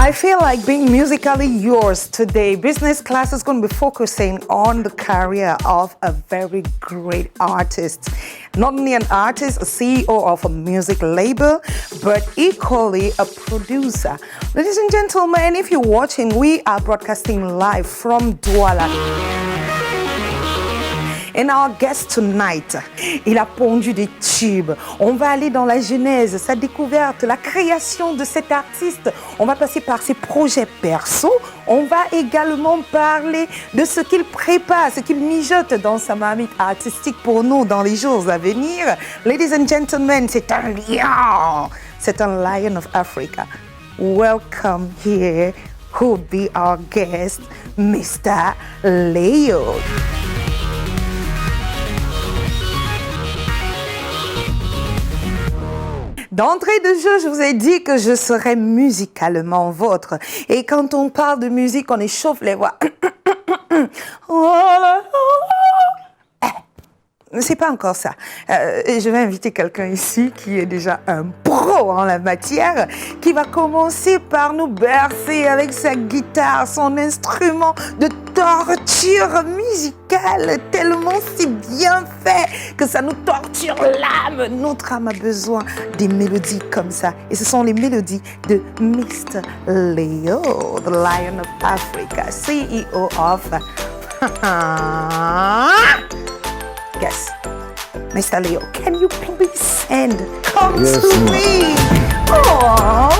I feel like being musically yours today. Business class is going to be focusing on the career of a very great artist. Not only an artist, a CEO of a music label, but equally a producer. Ladies and gentlemen, if you're watching, we are broadcasting live from Douala. And our guest tonight, il a pondu des tubes. On va aller dans la genèse, sa découverte, la création de cet artiste. On va passer par ses projets perso. On va également parler de ce qu'il prépare, ce qu'il mijote dans sa marmite artistique pour nous dans les jours à venir. Ladies and gentlemen, c'est un lion. C'est un lion of Africa. Welcome here. Who'll be our guest, Mr. Leo. D'entrée de jeu, je vous ai dit que je serais musicalement vôtre. Et quand on parle de musique, on échauffe les voix. C'est pas encore ça. Je vais inviter quelqu'un ici qui est déjà un pro en la matière, qui va commencer par nous bercer avec sa guitare, son instrument de torture musicale, tellement si bien fait que ça nous torture l'âme. Notre âme a besoin des mélodies comme ça. Et ce sont les mélodies de Mr. Leo, the Lion of Africa, CEO of... Yes, Mr. Leo, can you please come to me? Oh.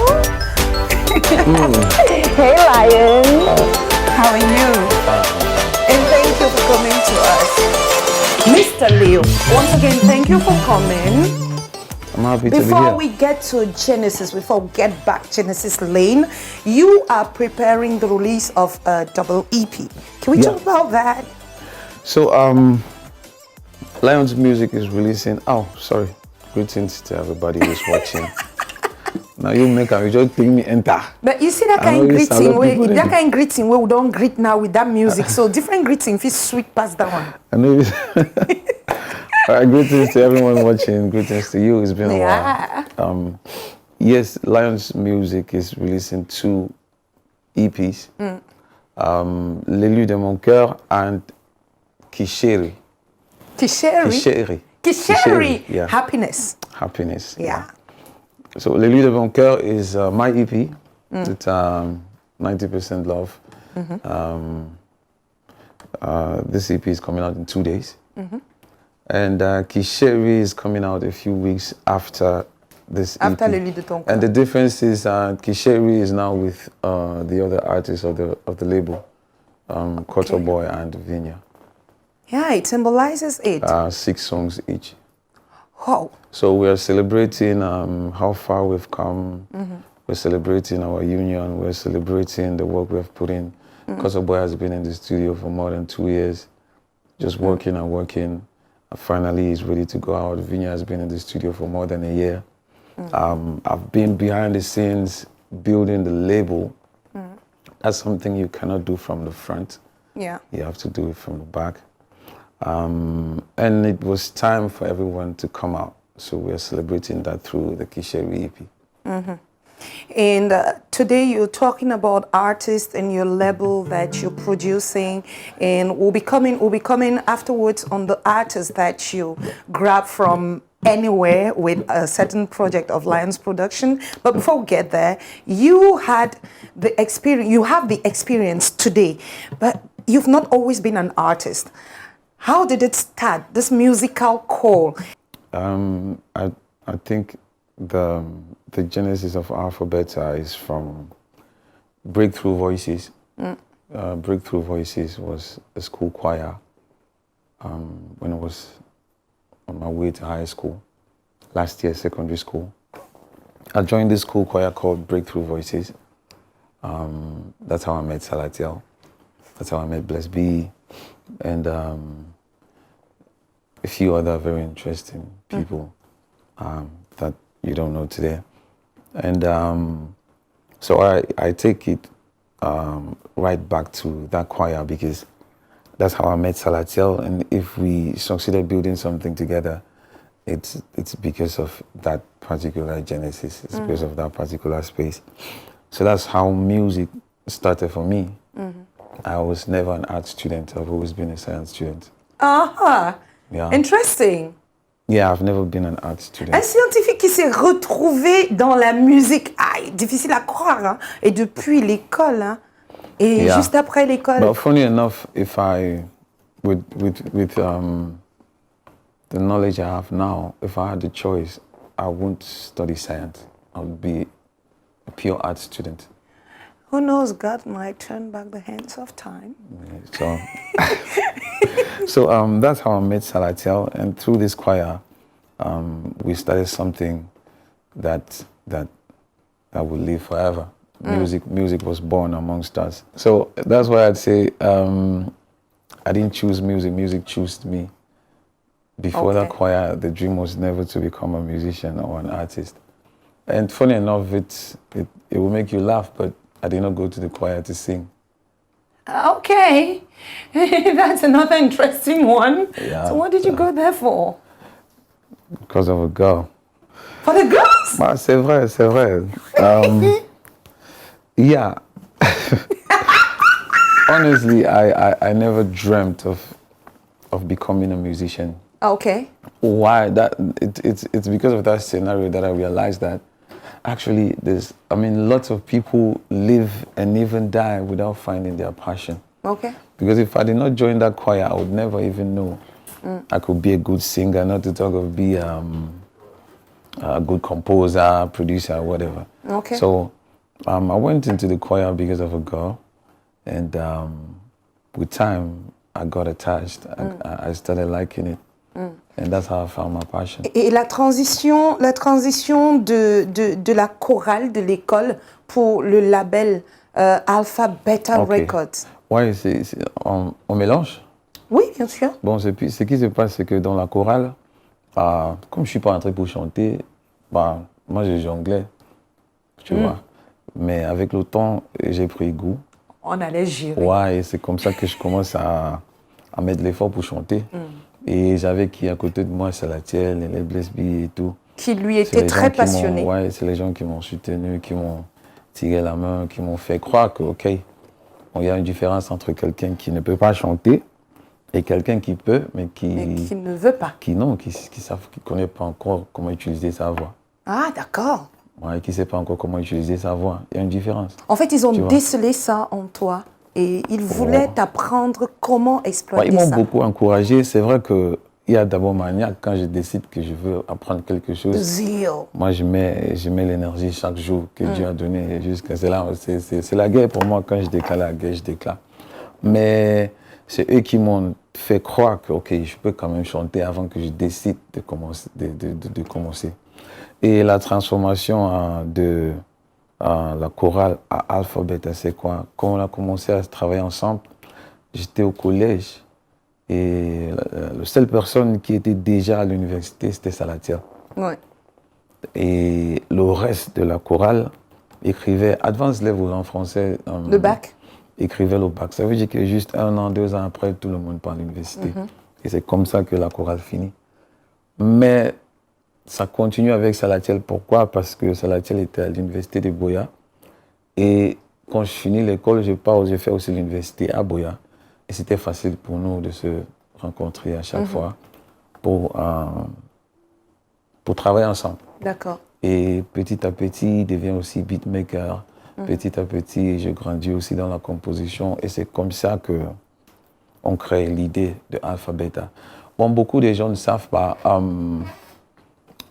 Hey, Lion. How are you? And thank you for coming to us. Mr. Leo, once again, thank you for coming. I'm happy to be here. Before we get to Genesis, before we get back Genesis Lane, you are preparing the release of a double EP. Can we talk about that? So, Lion's Music is releasing. Oh, sorry. Greetings to everybody who's watching. Now you just bring me enter. But you see that kind of greeting where we don't greet now with that music. So different greeting, if it's sweet past that one. I know. All right, greetings to everyone watching. Greetings to you. It's been a while. Yes, Lion's Music is releasing 2 EPs. L'élu de mon cœur and Kisheri. Kisheri. Yeah. Happiness. Yeah. So, L'élu de mon cœur is my EP. It's 90% love. This EP is coming out in 2 days. And Kisheri is coming out a few weeks after this EP. After L'élu de ton cœur. And the difference is Kisheri is now with the other artists of the label, Quarter Boy and Vinya. Yeah, it symbolizes it. 6 songs each. Wow. So we are celebrating how far we've come. We're celebrating our union. We're celebrating the work we have put in. Quarter Boy has been in the studio for more than 2 years, just working and working. Finally, he's ready to go out. Vinya has been in the studio for more than a year. I've been behind the scenes building the label. That's something you cannot do from the front. Yeah. You have to do it from the back. And it was time for everyone to come out. So we are celebrating that through the Kisheri EP. And today you're talking about artists and your label that you're producing, and we'll be coming afterwards on the artists that you grab from anywhere with a certain project of Lion's production. But before we get there, you have the experience today, but you've not always been an artist. How did it start, this musical call? I think the genesis of Alphabeta is from Breakthrough Voices. Breakthrough Voices was a school choir when I was on my way to high school, last year, secondary school. I joined this school choir called Breakthrough Voices. That's how I met Salatiel. That's how I met Bless B. And a few other very interesting people that you don't know today. And so I take it right back to that choir because that's how I met Salatiel. And if we succeeded building something together, it's because of that particular genesis. It's because of that particular space. So that's how music started for me. I was never an art student. I've always been a science student. Yeah. Interesting. Yeah, I've never been an art student. Un scientifique qui s'est retrouvé dans la musique. Difficile à croire. Hein? Et depuis l'école. Hein? Et juste après l'école. But funny enough, if I, with the knowledge I have now, if I had the choice, I wouldn't study science. I would be a pure art student. Who knows, God might turn back the hands of time. So that's how I met Salatiel, and through this choir, we started something that will live forever. Music was born amongst us. So that's why I'd say I didn't choose music. Music chose me. Before that choir, the dream was never to become a musician or an artist. And funny enough, it will make you laugh, but I did not go to the choir to sing. Okay, that's another interesting one. Yeah, so what did you go there for? Because of a girl. For the girls? Bah, c'est vrai, c'est vrai. Yeah. Honestly, I never dreamt of becoming a musician. Okay. Why? It's because of that scenario that I realized that actually lots of people live and even die without finding their passion. Okay. Because if I did not join that choir, I would never even know I could be a good singer, not to talk of be a good composer, producer, whatever. Okay. So I went into the choir because of a girl, and with time, I got attached. I started liking it. And that's how I found my passion. Et la transition de la chorale de l'école pour le label Alpha Beta Records. Ouais, on mélange. Oui, bien sûr. Bon, ce qui se passe, c'est que dans la chorale, comme je suis pas entré pour chanter, moi je jonglais, tu vois. Mais avec le temps, j'ai pris goût. On allait gérer. Ouais, et c'est comme ça que je commence à mettre l'effort pour chanter. Et j'avais qui à côté de moi, Salatiel, les Blessby et tout. Qui lui était très passionné. Ouais, c'est les gens qui m'ont soutenu, qui m'ont tiré la main, qui m'ont fait croire que, OK, il y a une différence entre quelqu'un qui ne peut pas chanter et quelqu'un qui peut, mais qui ne veut pas. Qui ne connaît pas encore comment utiliser sa voix. Ah, d'accord. Ouais, qui ne sait pas encore comment utiliser sa voix. Il y a une différence. En fait, ils ont décelé ça en toi. Et ils voulaient t'apprendre comment exploiter ça. Ils m'ont beaucoup encouragé. C'est vrai qu'il y a d'abord maniaque. Quand je décide que je veux apprendre quelque chose, moi je mets l'énergie chaque jour que Dieu a donné. C'est la guerre pour moi. Quand je déclare la guerre, je déclare. Mais c'est eux qui m'ont fait croire que je peux quand même chanter avant que je décide de commencer. Et la transformation de la chorale à Alpha Beta, c'est quoi? Quand on a commencé à travailler ensemble, j'étais au collège et la seule personne qui était déjà à l'université, c'était Salatiel. Ouais. Et le reste de la chorale écrivait Advanced Level en français. Le bac? Écrivait le bac. Ça veut dire que juste 1 an, 2 ans après, tout le monde part à l'université. Et c'est comme ça que la chorale finit. Mais ça continue avec Salatiel. Pourquoi? Parce que Salatiel était à l'université de Boya. Et quand je finis l'école, j'ai fait aussi l'université à Boya. Et c'était facile pour nous de se rencontrer à chaque fois pour travailler ensemble. D'accord. Et petit à petit, il devient aussi beatmaker. Petit à petit, je grandis aussi dans la composition. Et c'est comme ça qu'on crée l'idée de Alpha Beta. Bon, beaucoup de gens ne savent pas.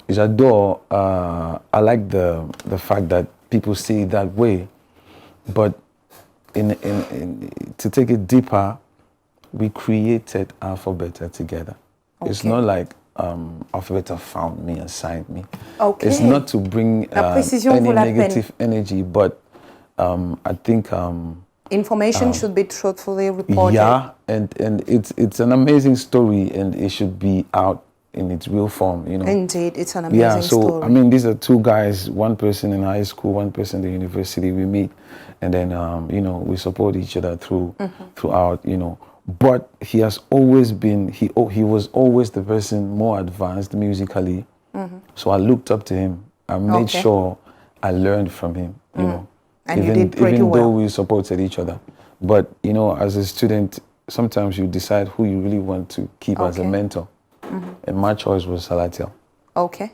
J'adore, I like the fact that people see it that way, but to take it deeper, we created Alpha Beta together. Okay. It's not like Alpha Beta found me and signed me. Okay. It's not to bring any negative energy, but I think information should be truthfully reported. Yeah, and it's an amazing story, and it should be out in its real form, you know. Indeed, it's an amazing story. I mean, these are two guys, one person in high school, one person in the university. We meet, and then we support each other throughout, you know. But he has always been, he was always the person more advanced musically. So I looked up to him. I made sure I learned from him, you know. And you did pretty even though well. we supported each other. But, you know, as a student, sometimes you decide who you really want to keep as a mentor. And my choice was Salatiel. Okay.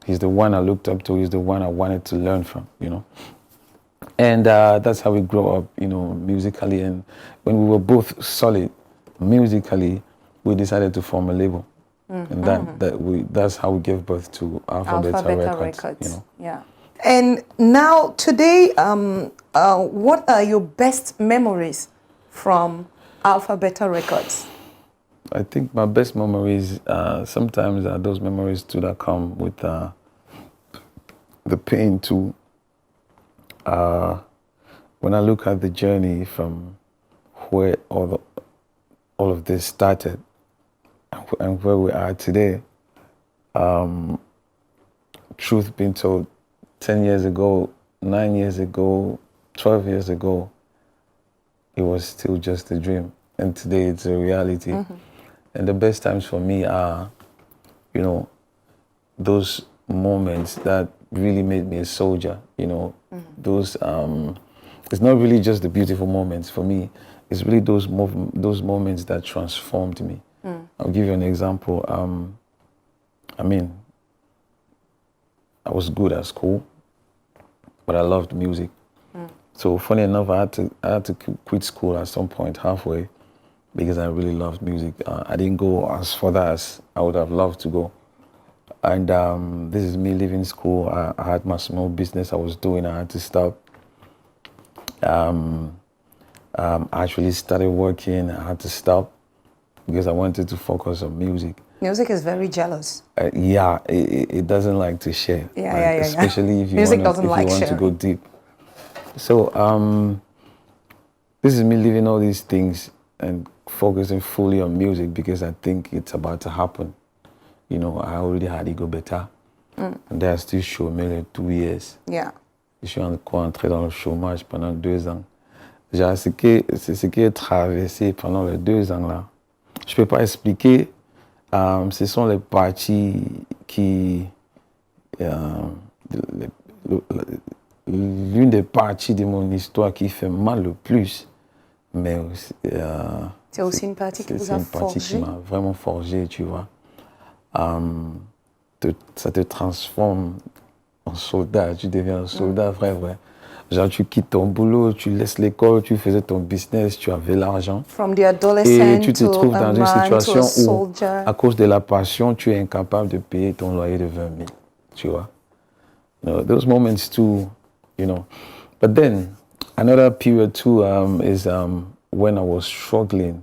He's the one I looked up to. He's the one I wanted to learn from, you know. And that's how we grew up, you know, musically. And when we were both solid musically, we decided to form a label. And that's how we gave birth to Alpha Beta Records. You know? Yeah. And now today, what are your best memories from Alpha Beta Records? I think my best memories sometimes are those memories too that come with the pain too. When I look at the journey from where all of this started and where we are today, truth being told, 10 years ago, 9 years ago, 12 years ago, it was still just a dream. And today it's a reality. And the best times for me are, you know, those moments that really made me a soldier, you know, those, it's not really just the beautiful moments for me, it's really those moments that transformed me. I'll give you an example. I mean, I was good at school, but I loved music. So funny enough, I had to quit school at some point halfway because I really loved music. I didn't go as further as I would have loved to go. And this is me leaving school. I had my small business I was doing. I had to stop. I actually started working. I had to stop because I wanted to focus on music. Music is very jealous. Yeah, it doesn't like to share. Especially if you want to go deep. So this is me leaving all these things and focusing fully on music because I think it's about to happen. You know, I already had Ego Beta. And then I still chômé 2 years. Yeah. Je suis encore entré dans le chômage pendant 2 ans. C'est ce qui est traversé pendant les 2 ans là. Je peux pas expliquer. Ce sont les parties qui l'une des parties de mon histoire qui fait mal le plus, mais c'est aussi une partie qui vous a forgé. C'est une partie qui m'a vraiment forgé, tu vois. Ça te transforme en soldat, tu deviens un soldat vrai. Genre tu quittes ton boulot, tu laisses l'école, tu faisais ton business, tu avais l'argent. Et tu te trouves dans une situation où, à cause de la passion, tu es incapable de payer ton loyer de 20 000, tu vois. You know, those moments too, you know. But then, another period too is when I was struggling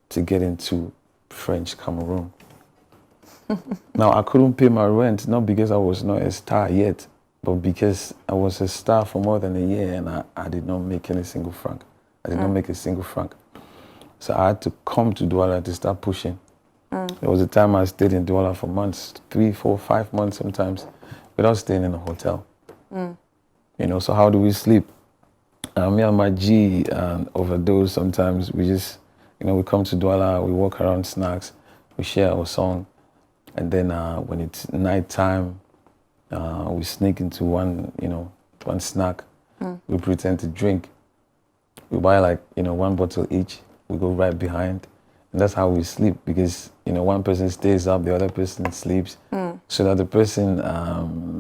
to get into French Cameroon. Now, I couldn't pay my rent, not because I was not a star yet, but because I was a star for more than a year and I did not make any single franc. I did not make a single franc. So I had to come to Douala to start pushing. There was a time I stayed in Douala for months, 3, 4, 5 months sometimes, without staying in a hotel. You know, so how do we sleep? Me and my G overdose sometimes. We just, you know, we come to Douala, we walk around snacks, we share our song. And then when it's nighttime, we sneak into one snack. We pretend to drink. We buy like, you know, 1 bottle each. We go right behind. And that's how we sleep because, you know, one person stays up, the other person sleeps. So that the person...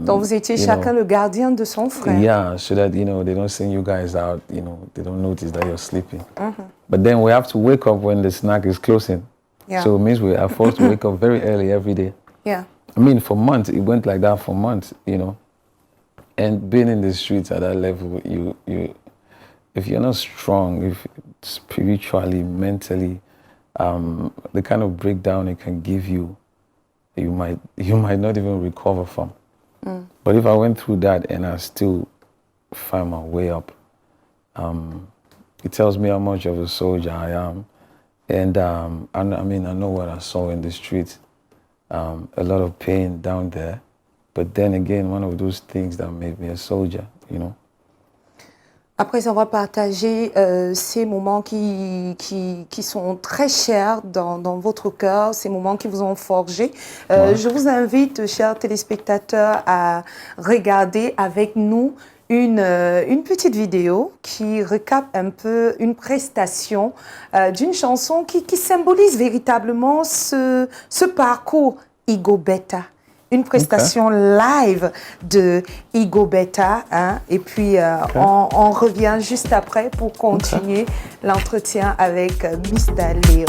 Donc vous étiez chacun le gardien de son frère. Yeah, so that, you know, they don't send you guys out, you know, they don't notice that you're sleeping. But then we have to wake up when the snack is closing. Yeah. So it means we are forced to wake up very early every day. Yeah. I mean, for months, it went like that for months, you know. And being in the streets at that level, if you're not strong, if spiritually, mentally, the kind of breakdown it can give you, you might not even recover from. But if I went through that and I still find my way up, it tells me how much of a soldier I am. And I mean, I know what I saw in the streets, a lot of pain down there. But then again, one of those things that made me a soldier, you know. Après avoir partagé ces moments qui sont très chers dans votre cœur, ces moments qui vous ont forgé, je vous invite, chers téléspectateurs, à regarder avec nous une petite vidéo qui recap un peu une prestation d'une chanson qui symbolise véritablement ce parcours Igo Beta. Une prestation live de Igo Beta. Hein, et puis, on revient juste après pour continuer l'entretien avec Mr. Léo.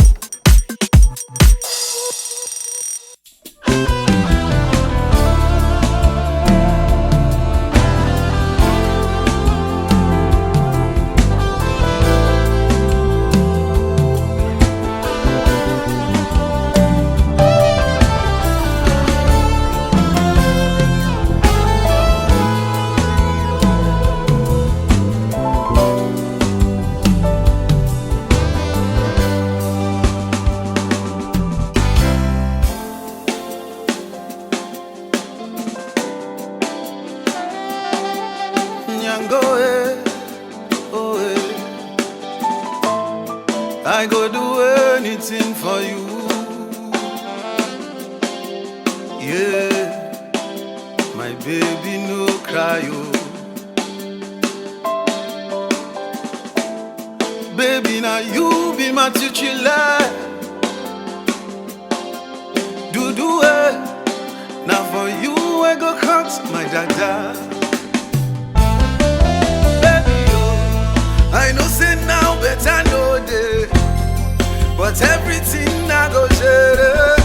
I go do anything for you. Yeah, my baby no cry oh. Baby now you be my titular. Do it. Now for you I go cut my dada. Baby oh, I know say now better know day. But everything I go share.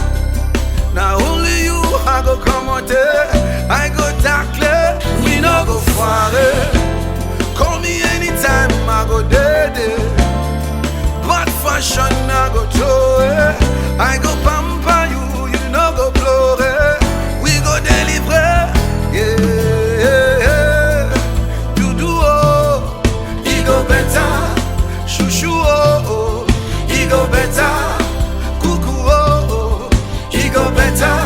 Now only you I go come out there. I go tackle, we no go far. Call me anytime I go there. But fashion I go throw it. I go pamper you, you no go blow it. We go deliver, yeah. Do oh, he go better. Shushu oh. He go better, cuckoo oh, he go better,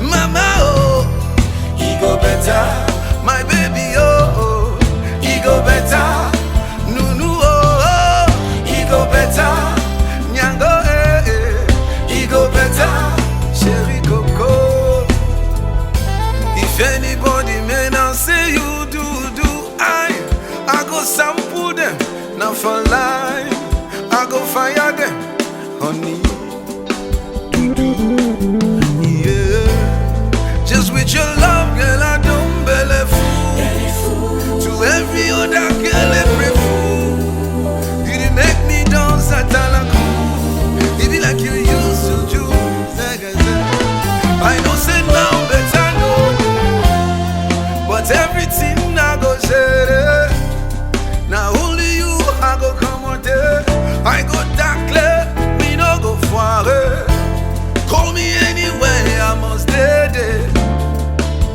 mama oh, he go better, my baby oh, he go better, nunu oh, he go better, nyango he go better, chérie coco. If anybody may not say you do, I go sample them, not for life. I go fire them, honey. Yeah, just with your love, girl, I don't believe fool. To every other girl, every fool. You didn't make me dance at Talaku. You be like you used to do. I know say now better know, but everything I go share. Now only you I go come out there. I go tackle, me no go far. Call me anywhere, I must stay there.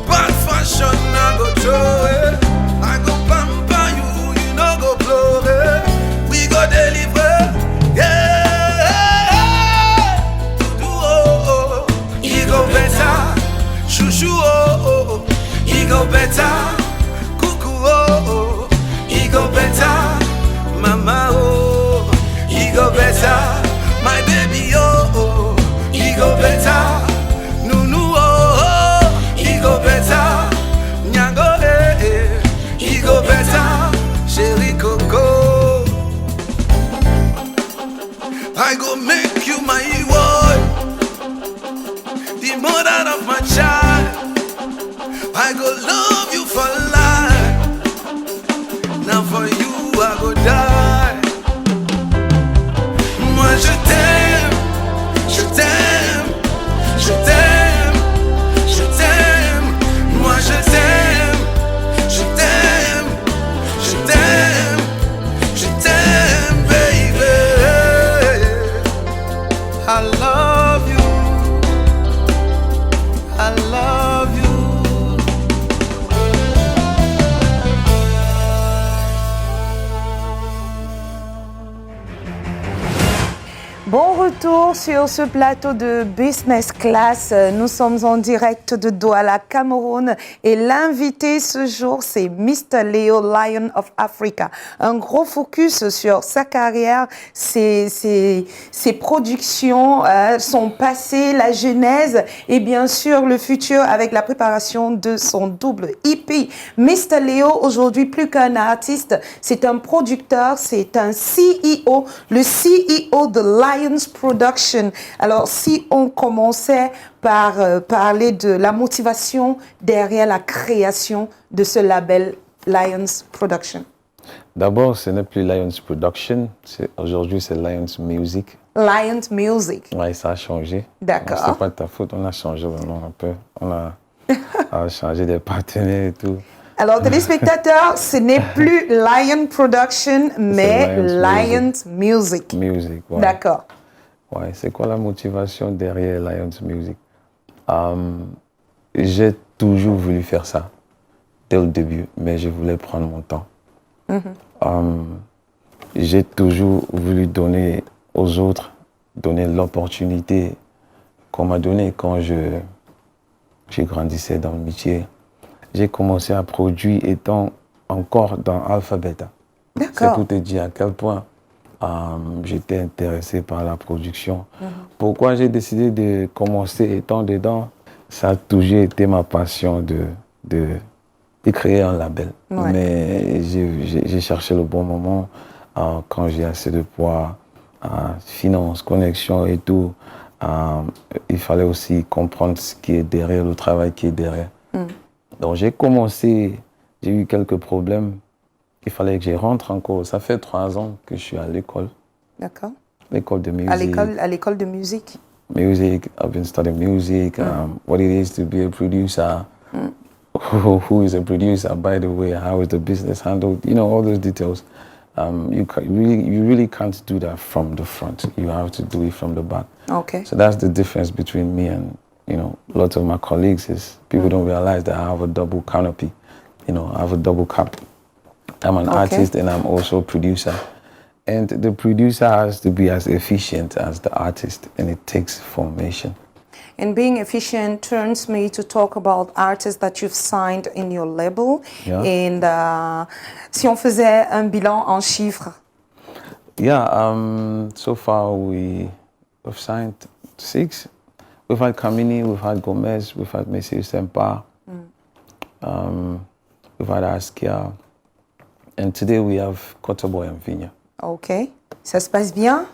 Bad fashion, I go throw it. I go pamper you, you no go blow it. We go deliver, yeah. Do oh, he go better. Shushu oh, he go better. Cuckoo oh, he go better. Mama oh, he go better, my baby oh, he go better, nunu oh, he go better, nyango he go better, chérie coco. I go make you my wife, the mother of my child. I go love you for life. Now for you I go die. Moi je t'aime, je t'aime, je t'aime, je t'aime. Moi je t'aime, je t'aime, je t'aime, je t'aime, baby. I love you, I love you. Bon retour sur ce plateau de Business Class. Nous sommes en direct de Douala, Cameroun. Et l'invité ce jour, c'est Mr. Leo, Lion of Africa. Un gros focus sur sa carrière, ses productions, son passé, la genèse et bien sûr le futur avec la préparation de son double EP. Mr. Leo, aujourd'hui, plus qu'un artiste, c'est un producteur, c'est un CEO, le CEO de Lions Production. Alors, si on commençait par parler de la motivation derrière la création de ce label Lions Production. D'abord, ce n'est plus Lions Production. Aujourd'hui, c'est Lions Music. Lions Music. Oui, ça a changé. D'accord. C'était pas de ta faute, on a changé vraiment un peu. On a changé des partenaires et tout. Alors, téléspectateurs, ce n'est plus Lion Production, mais Lions Music. Music, ouais. D'accord. Ouais, c'est quoi la motivation derrière Lions Music? J'ai toujours voulu faire ça, dès le début, mais je voulais prendre mon temps. J'ai toujours voulu donner aux autres, donner l'opportunité qu'on m'a donnée quand je grandissais dans le métier. J'ai commencé à produire étant encore dans Alpha Beta. D'accord. C'est pour te dire à quel point j'étais intéressé par la production. Pourquoi j'ai décidé de commencer étant dedans? Ça a toujours été ma passion de créer un label. Ouais. Mais j'ai cherché le bon moment quand j'ai assez de poids, finances, connexions et tout. Il fallait aussi comprendre ce qui est derrière, le travail qui est derrière. Donc j'ai commencé, j'ai eu quelques problèmes. Il fallait que je rentre encore. Ça fait 3 ans que je suis à l'école. D'accord. L'école de musique. À l'école de musique. Music, I've been studying music, what it is to be a producer, who is a producer, by the way, how is the business handled, you know, all those details. You really can't do that from the front. You have to do it from the back. Okay. So that's the difference between me and, you know, lots of my colleagues is people don't realize that I have a double canopy. You know, I have a double cap. I'm an artist and I'm also a producer. And the producer has to be as efficient as the artist, and it takes formation. And being efficient turns me to talk about artists that you've signed in your label. Yeah. And si on faisait un bilan en chiffres. Yeah, so far we've signed 6. We've had Kamini, we've had Gomez, we've had Messi Sempa, we've had Askia, and today we have Kotoboy and Vigna. OK. Ça se passe bien?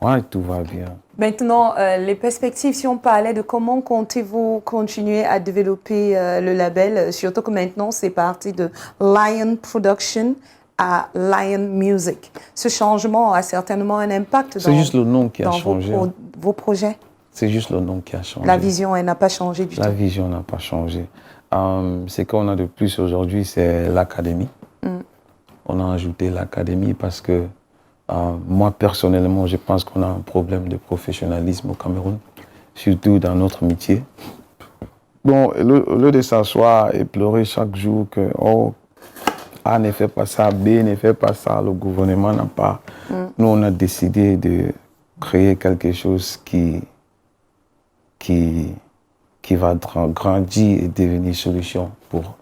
Ouais, tout va bien. Maintenant, les perspectives, si on parlait de comment comptez-vous continuer à développer le label, surtout que maintenant c'est parti de Lion Production à Lion Music. Ce changement a certainement un impact C'est juste le nom qui a changé. Vos projets. C'est juste le nom qui a changé. La vision, elle n'a pas changé du tout. La vision n'a pas changé. Ce qu'on a de plus aujourd'hui, c'est l'académie. On a ajouté l'académie parce que moi, personnellement, je pense qu'on a un problème de professionnalisme au Cameroun, surtout dans notre métier. Bon, au lieu de s'asseoir et pleurer chaque jour que oh, A ne fait pas ça, B ne fait pas ça, le gouvernement n'a pas. Nous, on a décidé de créer quelque chose qui va grandir et devenir solution pour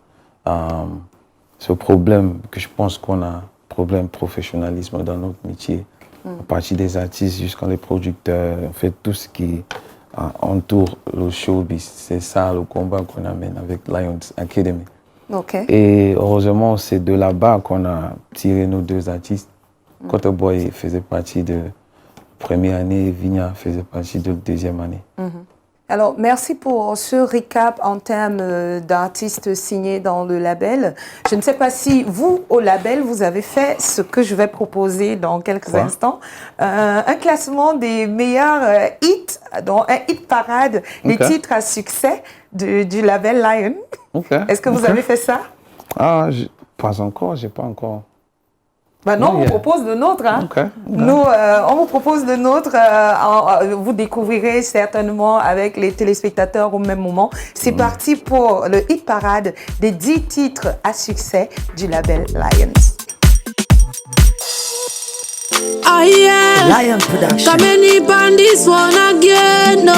ce problème que je pense qu'on a. Problème professionnalisme dans notre métier, à partir des artistes jusqu'à les producteurs, on fait tout ce qui entoure le showbiz. C'est ça le combat qu'on amène avec Lions Academy. Okay. Et heureusement, c'est de là-bas qu'on a tiré nos 2 artistes. Kotoboy faisait partie de première année et Vigna faisait partie de deuxième année. Alors, merci pour ce recap en termes d'artistes signés dans le label. Je ne sais pas si vous, au label, vous avez fait ce que je vais proposer dans quelques instants. Un classement des meilleurs hits, dont un hit parade, des titres à succès du label Lion. Est-ce que vous avez fait ça? Pas encore, j'ai pas encore. Ben non, on vous propose le nôtre. Hein. Nous, on vous propose le nôtre. Vous découvrirez certainement avec les téléspectateurs au même moment. C'est parti pour le hit parade des 10 titres à succès du label Lions. Oh yeah, Lion Production. come in on this one again. No,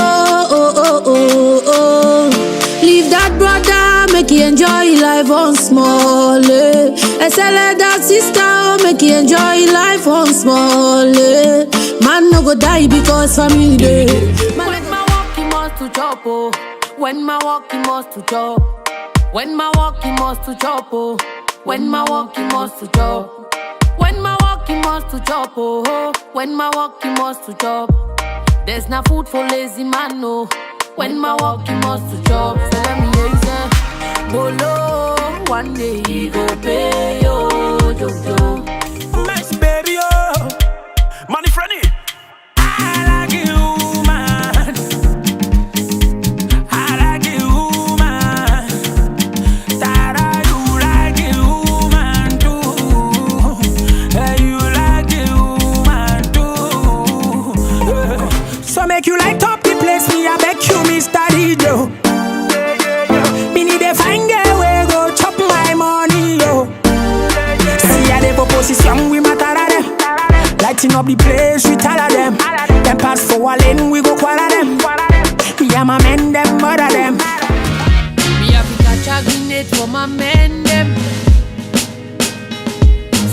leave that brother, make you enjoy life on small. I say let that sister, make you enjoy life on small. Man no go die because family day. When my walk he must to chop, oh. When my walk he must to chop. When my walk he must to chop, oh. When my walk he must to chop. When my walk he must to chop, oh. When my walk he must to chop. There's no food for lazy man, no. When my walk he must to chop. So let me hear you say, Bolo, one day he go pay yo, Jojo. Nice baby, oh, money friendly. I like you, man. I like you, man. Tara, you like you, man, too. Hey, you like you, man, too. So make you light up the place, me I beg you, Mr. DJ. Me need a find girl where go chop my money, yo. See how they proposition we matter at them. Lighting up the place, we tell of them. Them pass for a lane, we go quarter them. Me and my men, them murder them. Me have to catch a grenade for my men, them.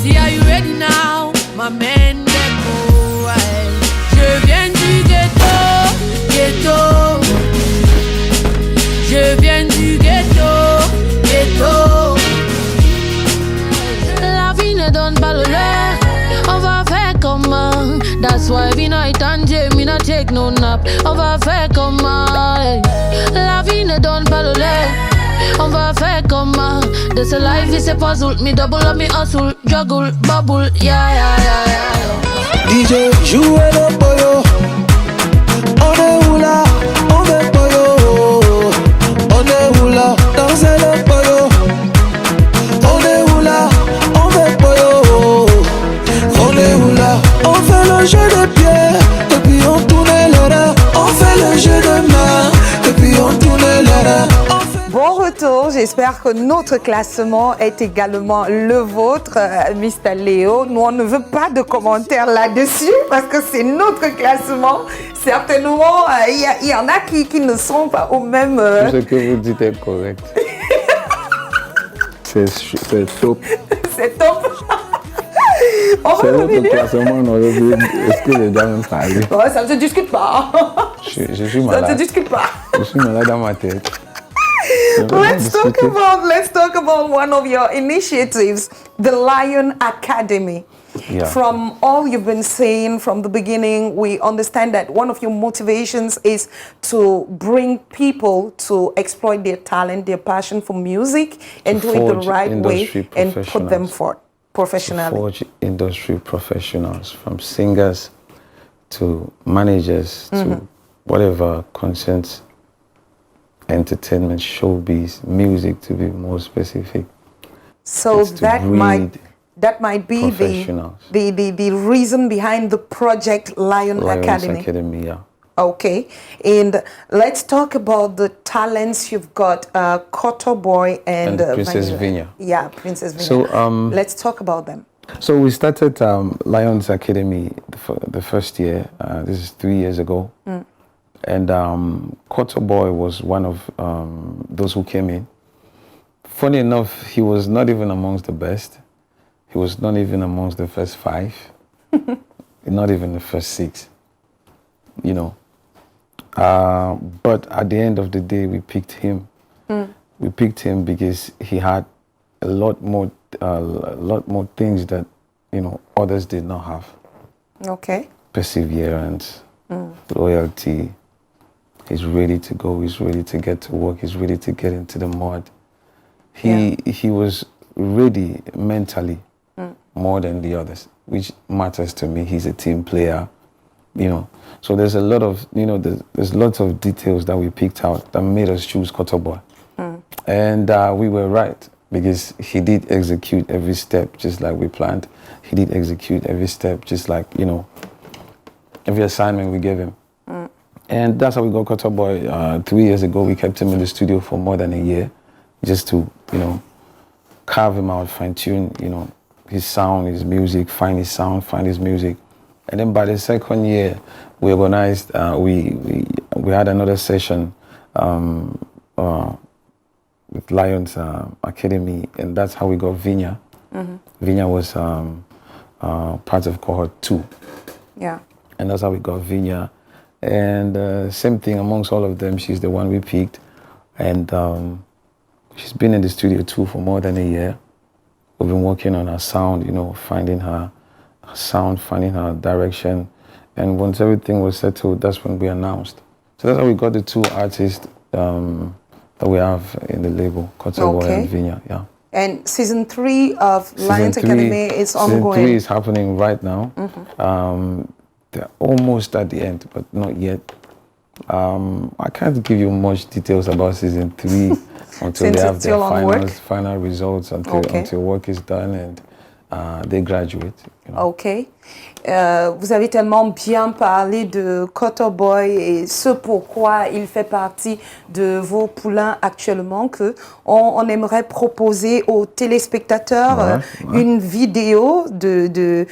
See are you ready now, my men, them. Oh, aye. Je viens du ghetto, ghetto. Je viens du ghetto, ghetto. La vie ne donne pas le lait. On va faire comment? That's why every night and day me not take no nap. On va faire comment? La vie ne donne pas le lait. On va faire comment? This a life is a puzzle. Me double up me hustle, juggle, bubble, yeah. DJ, jouez le boyo. On est où là? On est boyo. On est où là? Dansez le boyo. On est où là? On est boyo. On est où là? On fait le jeu de pied, et puis on tourne les reins. On fait le jeu de main, et puis on tourne les reins. Bon retour, j'espère que notre classement est également le vôtre, Mr. Léo. Nous, on ne veut pas de commentaires là-dessus parce que c'est notre classement. Certainement, il y en a qui ne sont pas au même... Tout ce que vous dites est correct. C'est top. C'est top. C'est notre classement, on aurait dû... Est-ce que j'ai déjà même parlé? Ouais, ça ne se discute pas. Je suis Ça malade. ne se discute pas. Je suis malade dans ma tête. Let's talk about one of your initiatives, the Lion Academy. Yeah. From all you've been saying from the beginning, we understand that one of your motivations is to bring people to exploit their talent, their passion for music, and do it the right way and put them forth professionally. To forge industry professionals, from singers to managers to whatever concerns entertainment, showbiz, music, to be more specific. So that might be professionals. the reason behind the project Lion Academy. Yeah. Okay, and let's talk about the talents you've got, Koto Boy and Princess Vinya. Yeah, Princess Vinya. So let's talk about them. So we started Lions Academy the first year. This is 3 years ago. And Koto Boy was one of those who came in. Funny enough, he was not even amongst the best. He was not even amongst the first 5. Not even the first 6. You know. But at the end of the day, we picked him. We picked him because he had a lot more things that, you know, others did not have. Okay. Perseverance, loyalty. He's ready to go. He's ready to get to work. He's ready to get into the mud. He was ready mentally more than the others, which matters to me. He's a team player, you know. So there's a lot of, you know, there's lots of details that we picked out that made us choose Koto Boy. And we were right, because he did execute every step just like we planned. He did execute every step just like, you know, every assignment we gave him. And that's how we got Koto Boy. 3 years ago, we kept him in the studio for more than a year just to, you know, carve him out, fine-tune, you know, his sound, his music, find his sound, find his music. And then by the second year, we organized, we had another session with Lions Academy, and that's how we got Vinya. Vinya was part of cohort 2. Yeah. And that's how we got Vinya. And same thing amongst all of them, she's the one we picked. And she's been in the studio too for more than a year. We've been working on her sound, you know, finding her sound, finding her direction. And once everything was settled, that's when we announced. So that's how we got the 2 artists that we have in the label, Kotoboy and Vinya, yeah. And season 3 of Lions Academy is ongoing. Season 3 is happening right now. They're almost at the end, but not yet. I can't give you much details about season 3 until they have their final results, until work is done and they graduate. You know. Ok. Vous avez tellement bien parlé de Kotoboy et ce pourquoi il fait partie de vos poulains actuellement que on aimerait proposer aux téléspectateurs une vidéo du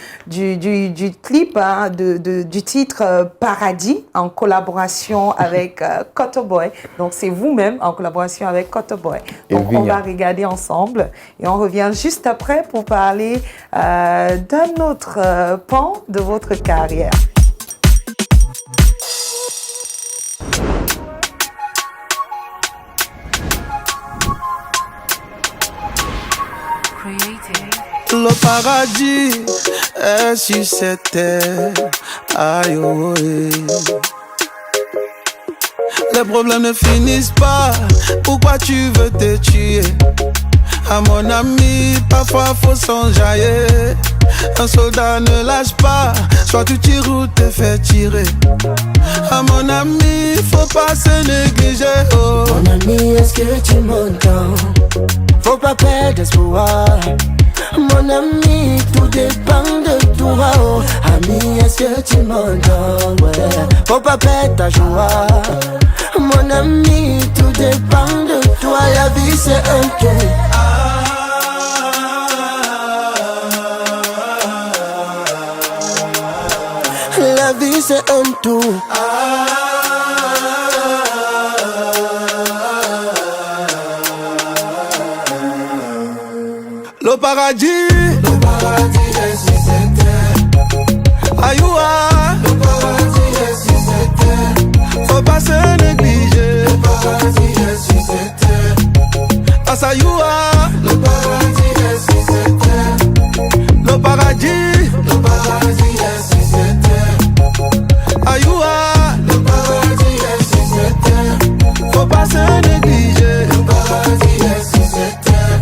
clip, hein, du titre Paradis en collaboration avec Kotoboy. Donc c'est vous-même en collaboration avec Kotoboy. Donc on va regarder ensemble et on revient juste après pour parler d'un autre pan de votre carrière. Le paradis est sur cette terre. Aïe, oh, les problèmes ne finissent pas. Pourquoi tu veux te tuer? À mon ami, parfois faut s'enjailler. Un soldat ne lâche pas, soit tu tires ou te fais tirer. À mon ami, faut pas se négliger. Oh. Mon ami, est-ce que tu m'entends? Faut pas perdre espoir. Mon ami, tout dépend de toi. Oh. Ami, est-ce que tu m'entends? Ouais. Faut pas perdre ta joie. Mon ami, tout dépend de toi. La vie c'est un tout. La vie c'est un tout. Le paradis est sur cette terre. Ayoua, le paradis est sur cette terre. Faut pas se négliger. Le paradis est sur cette terre. Asayoua, le paradis est sur cette terre. Le paradis est sur cette terre. Ayoua, le paradis est sur cette terre. Faut pas se négliger. Le paradis est sur cette terre.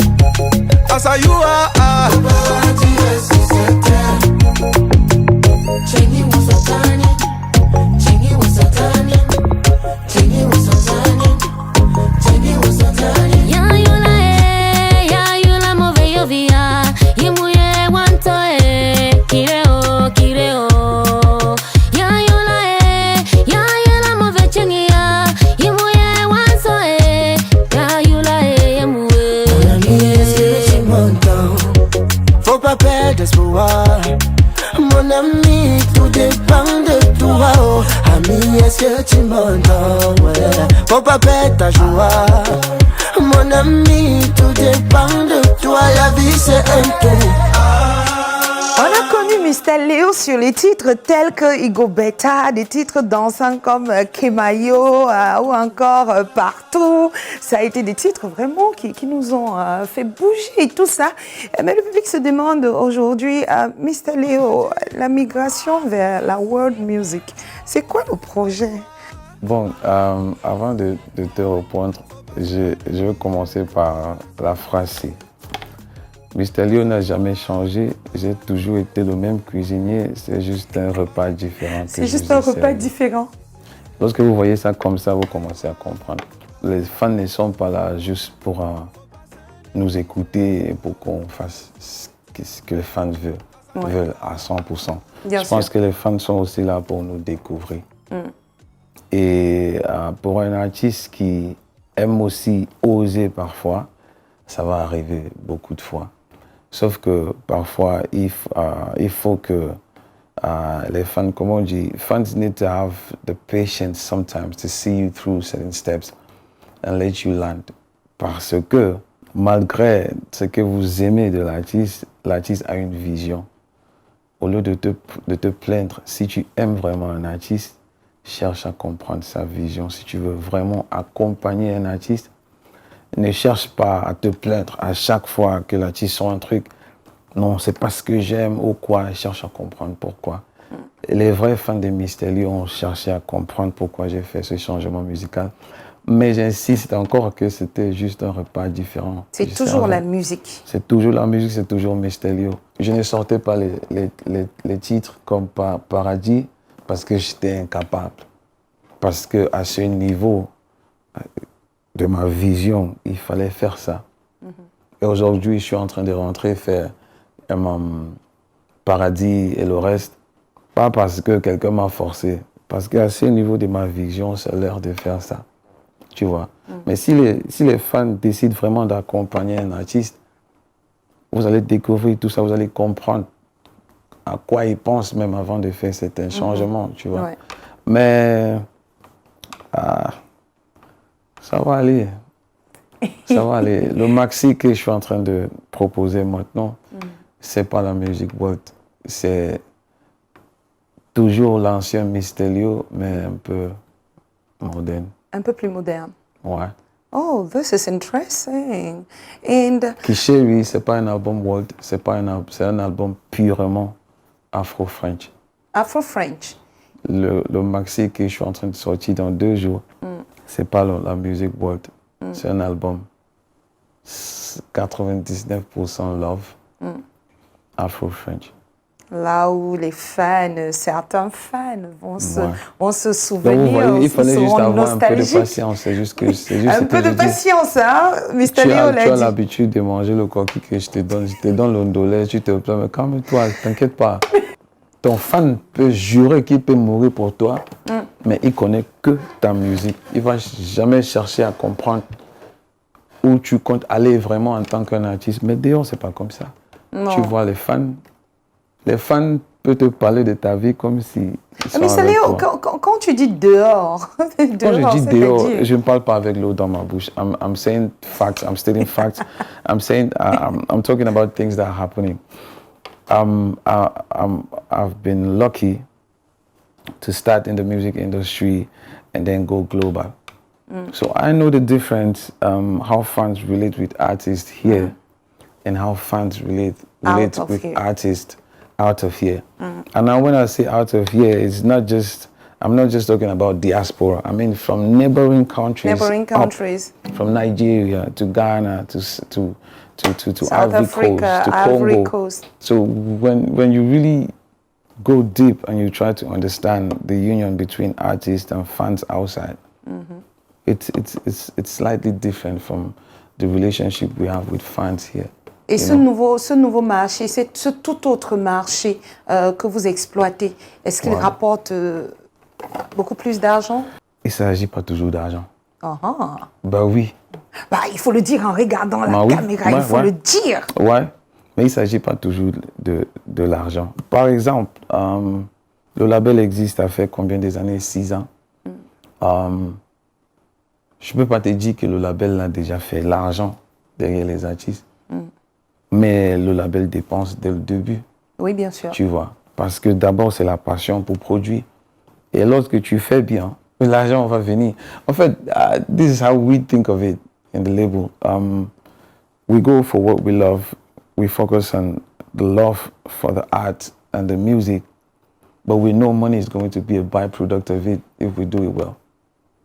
Asayoua, le paradis est sur cette terre. Chingy was a turning. Chingy was a turning. Chingy was a turning. Chingy was a turning. Ya yula move yo via. Yimuye wanto kireo. Ya yula move chingia. Yimuye wanto ya yula yemuwe. Mon ami, est-ce que tu m'entends? Faut pas perdre espoir. Mon ami, tout dépend de toi. Oh. Ami, est-ce que tu m'entends? Ouais. Faut pas perdre ta joie. Mon ami, tout dépend de toi. La vie c'est un tout. On a connu Mr. Léo sur les titres tels que Igo Beta, des titres dansants comme Kemayo ou encore Partout. Ça a été des titres vraiment qui nous ont fait bouger et tout ça. Mais le public se demande aujourd'hui, Mr. Léo, la migration vers la world music, c'est quoi le projet? Bon, avant de te répondre, je vais commencer par la phrase. Mr. Léo n'a jamais changé, j'ai toujours été le même cuisinier, c'est juste un repas différent. C'est juste un repas différent. Lorsque vous voyez ça comme ça, vous commencez à comprendre. Les fans ne sont pas là juste pour nous écouter et pour qu'on fasse ce que les fans veulent à 100%. Je pense que les fans sont aussi là pour nous découvrir. Et pour un artiste qui aime aussi oser parfois, ça va arriver beaucoup de fois. Sauf que parfois, il faut que les fans, comment on dit, fans need to have the patience sometimes to see you through certain steps and let you land. Parce que malgré ce que vous aimez de l'artiste, l'artiste a une vision. Au lieu de te plaindre, si tu aimes vraiment un artiste, cherche à comprendre sa vision. Si tu veux vraiment accompagner un artiste, ne cherche pas à te plaindre à chaque fois que l'artiste sort un truc. Non, c'est pas ce que j'aime ou quoi. Cherche à comprendre pourquoi. Et les vrais fans de Mystérieux ont cherché à comprendre pourquoi j'ai fait ce changement musical. Mais j'insiste encore que c'était juste un repas différent. C'est toujours la musique. C'est toujours la musique, c'est toujours Mystérieux. Je ne sortais pas les titres comme Paradis parce que j'étais incapable. Parce qu'à ce niveau de ma vision, il fallait faire ça. Et aujourd'hui, je suis en train de rentrer faire Paradis et le reste. Pas parce que quelqu'un m'a forcé. Parce qu'à ce niveau de ma vision, c'est l'heure de faire ça. Tu vois. Mais si les fans décident vraiment d'accompagner un artiste, vous allez découvrir tout ça, vous allez comprendre à quoi ils pensent même avant de faire certains changements, tu vois. Ouais. Mais ça va aller. Ça va aller. Le maxi que je suis en train de proposer maintenant, c'est pas la musique world. C'est toujours l'ancien Mystérieux, mais un peu moderne. Un peu plus moderne. Ouais. Oh, this is interesting. And Kichéri, c'est pas un album world, c'est un album purement afro-french. Afro-french. Le maxi que je suis en train de sortir dans 2 jours, c'est pas la musique world. C'est un album 99% love, afro-french. Là où les fans, certains fans vont se souvenir, donc, il fallait juste avoir un peu de patience. C'est juste un peu de patience, hein, Mystérieux l'a dit. Tu as l'habitude de manger le coquille que je te donne l'ondolé, tu te plains, mais calme-toi, t'inquiète pas. Ton fan peut jurer qu'il peut mourir pour toi, mais il connaît que ta musique. Il va jamais chercher à comprendre où tu comptes aller vraiment en tant qu'un artiste. Mais dehors, c'est pas comme ça. Non. Tu vois, les fans peuvent te parler de ta vie comme si... Mais Saliou, quand tu dis dehors, quand je dis dehors, je ne parle pas avec l'eau dans ma bouche. I'm saying facts, I'm stating facts. I'm talking about things that are happening. I've been lucky to start in the music industry and then go global. So I know the difference, how fans relate with artists here and how fans relate with artists out of here. And now when I say out of here, I'm not just talking about diaspora. I mean from neighboring countries. From Nigeria to Ghana to South Africa, to Ivory Congo. Coast. So when you really go deep and you try to understand the union between artists and fans outside, it's slightly different from the relationship we have with fans here. Et ce nouveau marché, ce tout autre marché que vous exploitez, est-ce qu'il rapporte beaucoup plus d'argent? Il ne s'agit pas toujours d'argent. Bah oui. Bah, il faut le dire en regardant la caméra, il faut le dire. Ouais, mais il ne s'agit pas toujours de l'argent. Par exemple, le label existe, ça fait combien des années? 6 ans. Je ne peux pas te dire que le label a déjà fait l'argent derrière les artistes. Mais le label dépense dès le début. Oui, bien sûr. Tu vois, parce que d'abord, c'est la passion pour produire. Et lorsque tu fais bien, l'argent va venir. En fait, this is how we think of it in the label. We go for what we love. We focus on the love for the art and the music. But we know money is going to be a byproduct of it if we do it well.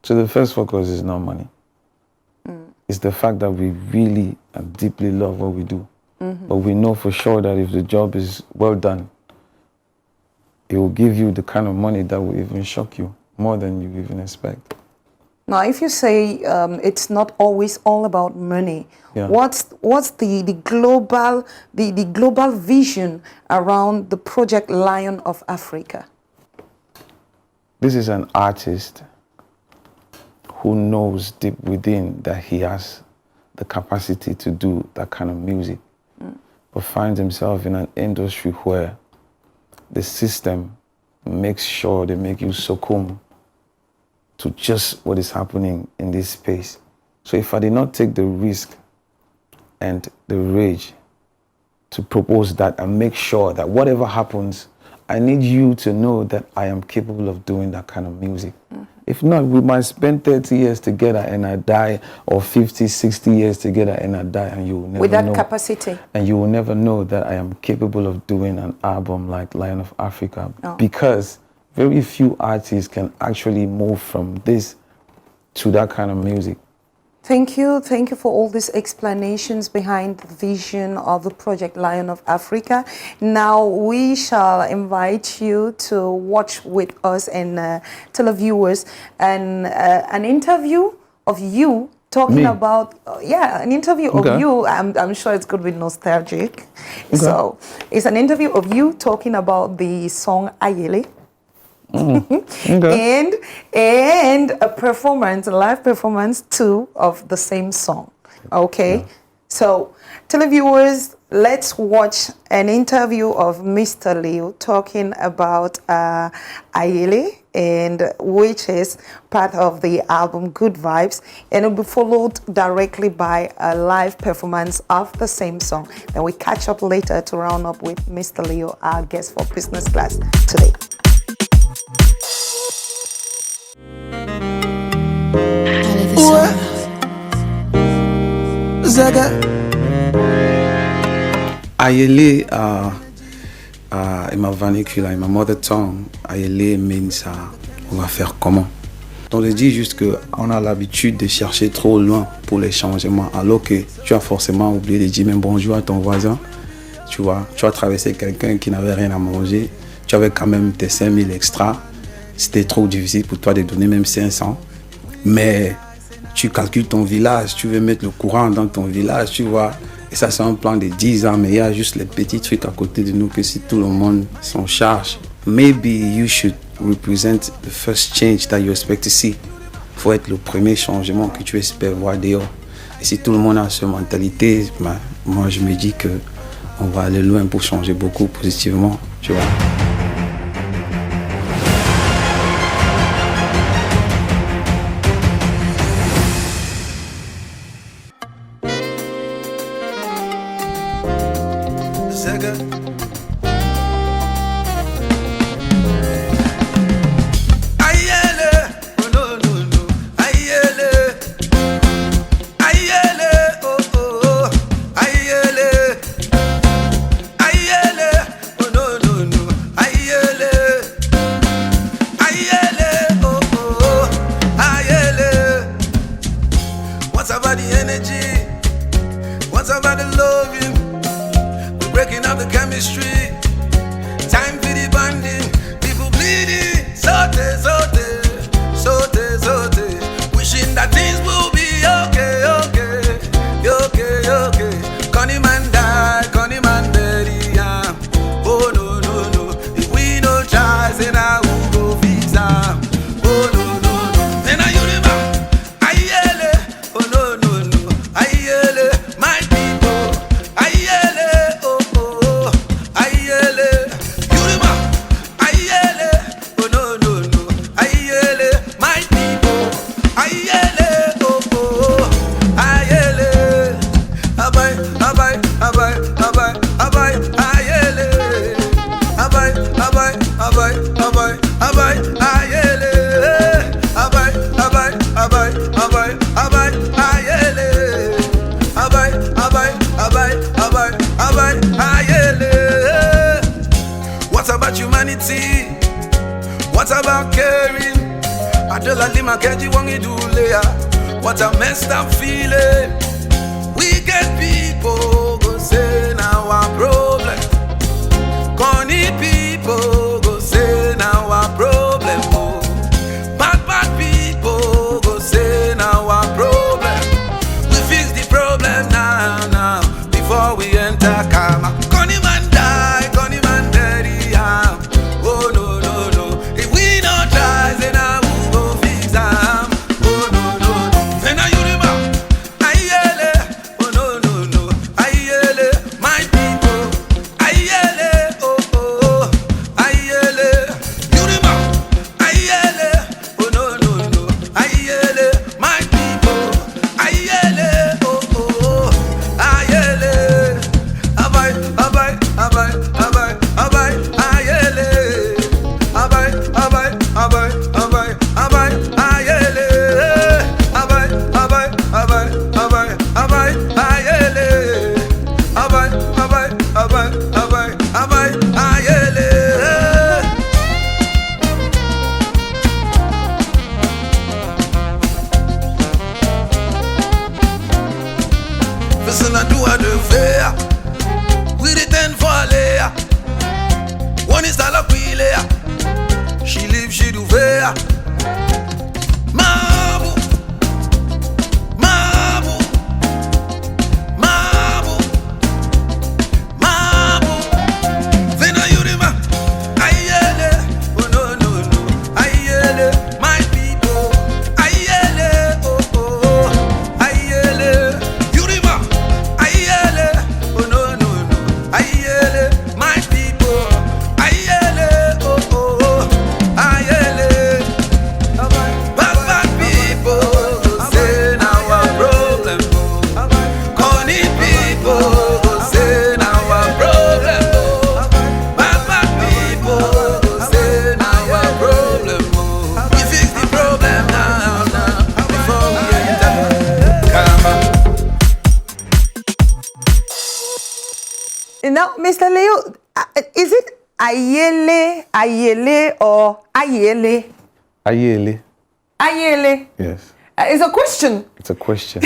So the first focus is not money. It's the fact that we really and deeply love what we do. But we know for sure that if the job is well done, it will give you the kind of money that will even shock you more than you even expect. Now, if you say it's not always all about money, what's the global vision around the project Lion of Africa? This is an artist who knows deep within that he has the capacity to do that kind of music, but finds himself in an industry where the system makes sure they make you succumb to just what is happening in this space. So if I did not take the risk and the rage to propose that and make sure that whatever happens, I need you to know that I am capable of doing that kind of music. If not, we might spend 30 years together and I die, or 50, 60 years together and I die, and you will never With that know. capacity. And you will never know that I am capable of doing an album like Lion of Africa, because very few artists can actually move from this to that kind of music. Thank you for all these explanations behind the vision of the project Lion of Africa. Now we shall invite you to watch with us and tell the viewers an interview of you talking about an interview of you. I'm sure it's going to be nostalgic. So it's an interview of you talking about the song Ayele. And a performance, a live performance too of the same song. Okay, so televiewers, let's watch an interview of Mr. Leo talking about Ayele, and which is part of the album Good Vibes, and it will be followed directly by a live performance of the same song. Then we catch up later to round up with Mr. Leo, our guest for business class today. Ayele in my vernacular, in my mother tongue, Ayele means on va faire comment. On le dit juste qu'on a l'habitude de chercher trop loin pour les changements, alors que tu as forcément oublié de dire même bonjour à ton voisin. Tu vois, tu as traversé quelqu'un qui n'avait rien à manger, tu avais quand même tes 5000 extras. C'était trop difficile pour toi de donner même 500. Mais tu calcules ton village, tu veux mettre le courant dans ton village, tu vois. Et ça, c'est un plan de 10 ans, mais il y a juste les petits trucs à côté de nous que si tout le monde s'en charge, maybe you should represent the first change that you expect to see. Il faut être le premier changement que tu espères voir dehors. Et si tout le monde a cette mentalité, moi, je me dis qu'on va aller loin pour changer beaucoup positivement, tu vois. What about caring? I don't like my keji wangi do layer. What a messed up feeling. We get people go say now our problem. Corny people go say now our problem. Oh. Bad people go say now our problem. We fix the problem now before we enter karma. Corny man die, corny man dead. Yeah. Oh no. If we not try, then I will go fix them. Oh no. Then I you remember. Ayele. Oh no. Ayele. My people. Ayele. Oh. Ayele. la doigt de fer. We return for Leia. One is à la Leia. She live, she do fair. Mabu, mabu, mabu, mabu. Vena yurima, ayele. Oh no no no, ayele. My people, ayele. Oh oh oh, ayele. Yurima, ayele. Oh no no no, ayele. My people, ayele. Oh oh oh, ayele. Bad people go say now a problem. Corny people go say now a problem. Bad people go say now a problem. We fix the problem now before we enter. Come on. Now, Mr. Leo, is it Ayele or Ayele? Ayele. Ayele. Yes. It's a question. It's a question.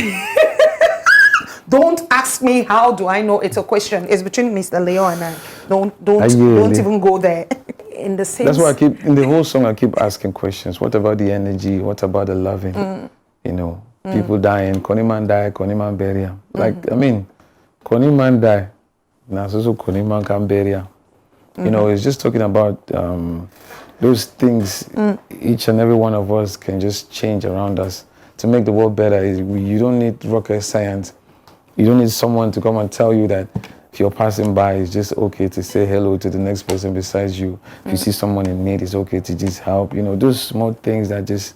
Don't ask me how do I know it's a question. It's between Mr. Leo and I. Don't Ayele. even go there. In the same. That's why I keep in the whole song. I keep asking questions. What about the energy? What about the loving? You know, people dying. Koni man die. Koni man bury am. Like I mean, Koni man die. Now so Koni man can bury am. You know, it's just talking about those things. Each and every one of us can just change around us to make the world better. You don't need rocket science. You don't need someone to come and tell you that if you're passing by, it's just okay to say hello to the next person besides you. If you see someone in need, it's okay to just help. You know, those small things that just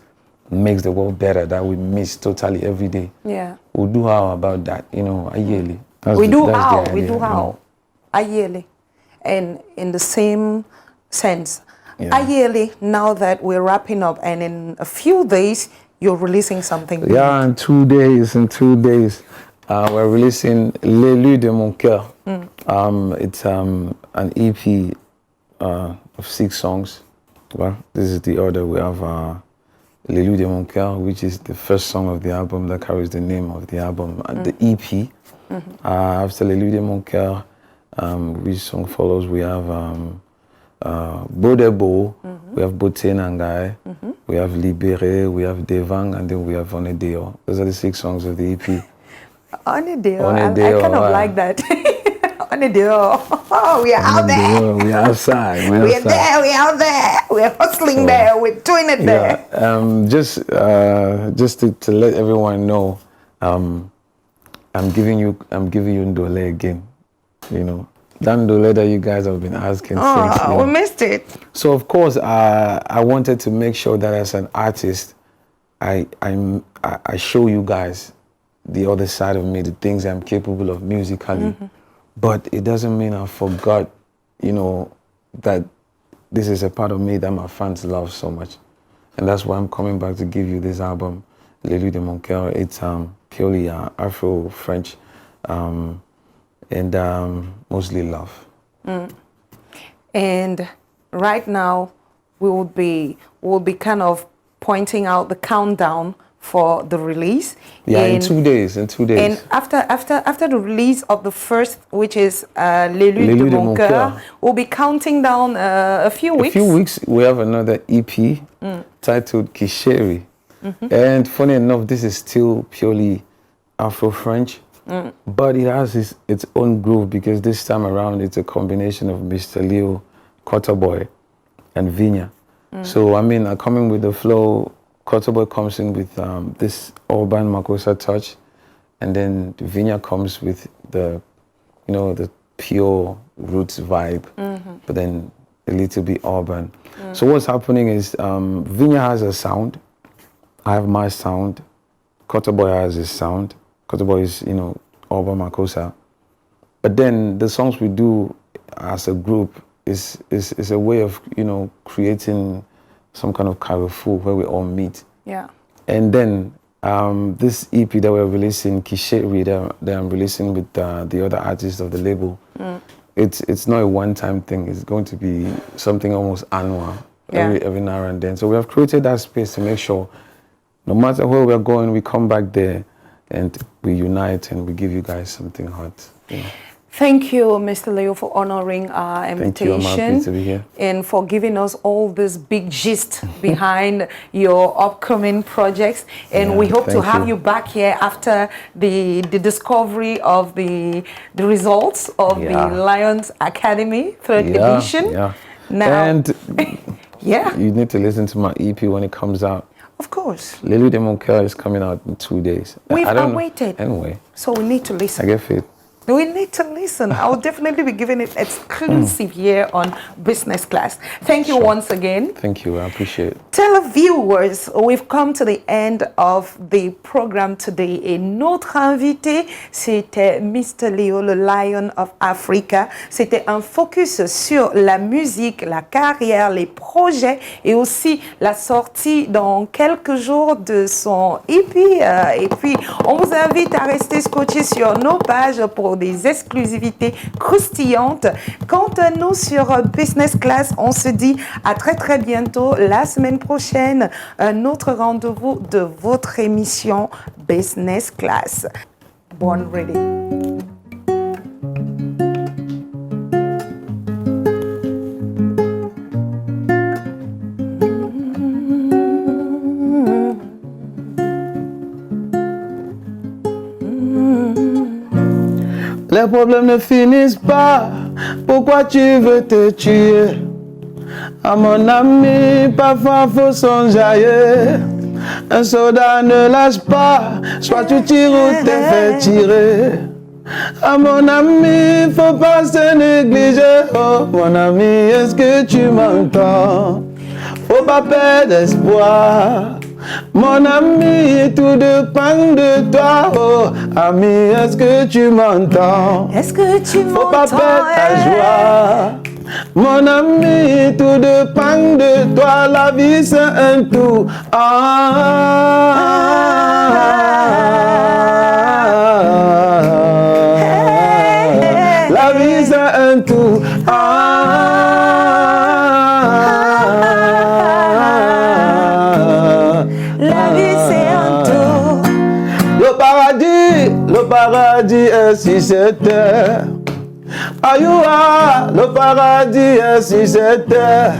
makes the world better that we miss totally every day. Yeah. We'll do how about that, you know, Ayele. We do how. Ayele. And in the same sense, Ayele, now that we're wrapping up and in a few days, you're releasing something. Yeah, in 2 days, we're releasing Les Lues de mon cœur. It's an EP of 6 songs. Well, this is the order. We have Les Lues de mon cœur, which is the first song of the album that carries the name of the album, the EP. After Les Lues de mon cœur, which song follows, we have Bodebo, we have Boté Nangai, we have Libéré, we have Devang, and then we have Onedeo. Those are the 6 songs of the EP. Onedeo, I kind of like that. Onedeo, we are out there. We are outside. We are there, we are out there. We are hustling there, we're doing it there. Just to let everyone know, I'm giving you Ndole again. You know, that Ndole that you guys have been asking since. Oh, we missed it. So of course, I wanted to make sure that as an artist, I show you guys the other side of me, the things I'm capable of musically. But it doesn't mean I forgot, you know, that this is a part of me that my fans love so much. And that's why I'm coming back to give you this album, Les Lues de mon cœur. It's purely Afro-French and mostly love. And right now, we'll be kind of pointing out the countdown for the release. Yeah, in 2 days. In 2 days. And after the release of the first, which is Les Lues de mon cœur, we'll be counting down a few weeks. A few weeks, we have another EP titled Kisheri. And funny enough, this is still purely Afro-French, but it has its own groove because this time around it's a combination of Mr. Leo, Cutterboy, and Vinya. So I mean, coming with the flow, Cutterboy comes in with this urban Makosa touch, and then Vinya comes with the, you know, the pure roots vibe, but then a little bit urban. So what's happening is Vinya has a sound, I have my sound, Cutterboy has his sound. Cutterboy is, you know, urban Makosa. But then the songs we do as a group is a way of, you know, creating some kind of carrefour where we all meet. Yeah. And then this EP that we're releasing, Kisheri, that I'm releasing with the other artists of the label, it's not a one-time thing. It's going to be something almost annual, every now and then. So we have created that space to make sure no matter where we're going, we come back there and we unite and we give you guys something hot. You know. Thank you, Mr. Leo, for honoring our invitation. Thank you, I'm happy to be here. And for giving us all this big gist behind your upcoming projects. And we hope to have you back here after the discovery of the results of the Lions Academy 3rd edition. Yeah. Now, and you need to listen to my EP when it comes out. Of course. Lily de Monquer is coming out in 2 days. We've awaited. Anyway. So we need to listen. I get fit. We need to listen. I'll definitely be giving it exclusive here on Business Class. Thank you once again. Thank you. I appreciate it. Televiewers, we've come to the end of the program today. Et notre invité, c'était Mr. Leo, le Lion of Africa. C'était un focus sur la musique, la carrière, les projets et aussi la sortie dans quelques jours de son EP. Et puis, on vous invite à rester scotché sur nos pages pour des exclusivités croustillantes. Quant à nous sur Business Class, on se dit à très très bientôt la semaine prochaine. Un autre rendez-vous de votre émission Business Class. Born ready. Les problèmes ne finissent pas, pourquoi tu veux te tuer? À mon ami, parfois faut s'enjailler. Un soldat ne lâche pas, soit tu tires ou t'es fait tirer. À mon ami, faut pas se négliger. Oh mon ami, est-ce que tu m'entends? Faut pas perdre espoir. Mon ami, tout dépend de toi, oh ami, est-ce que tu m'entends? Est-ce que tu m'entends? Faut pas perdre ta joie. Mon ami, tout dépend de toi, la vie c'est un tout. La vie c'est un tout. Le paradis est si c'est terre. Ayoua, le paradis est si c'est terre.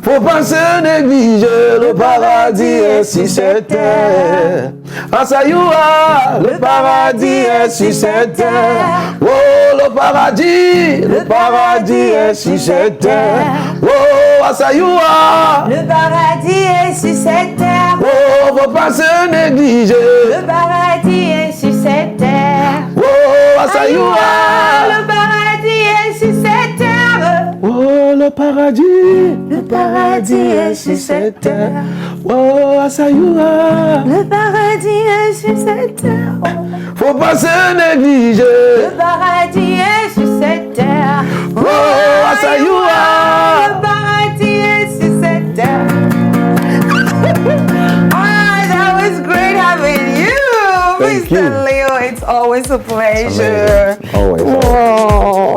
Faut pas se négliger, le paradis est si c'est terre. Asayoua, le paradis est si c'est terre. Oh, le paradis est si c'est terre. Oh, Asayoua, le paradis est sur cette terre. Oh, faut pas se négliger. Le paradis est sur cette terre. Oh, Asayoua, le paradis est sur cette terre. Oh, le paradis est sur cette terre. Oh, Asayoua, le paradis est sur cette terre. Faut pas se négliger. Le paradis est sur cette terre. Oh, Asayoua, le paradis est sur cette terre. Alright, that was great having you, Thank Mr. you. Leo. It's always a pleasure. Always. Whoa.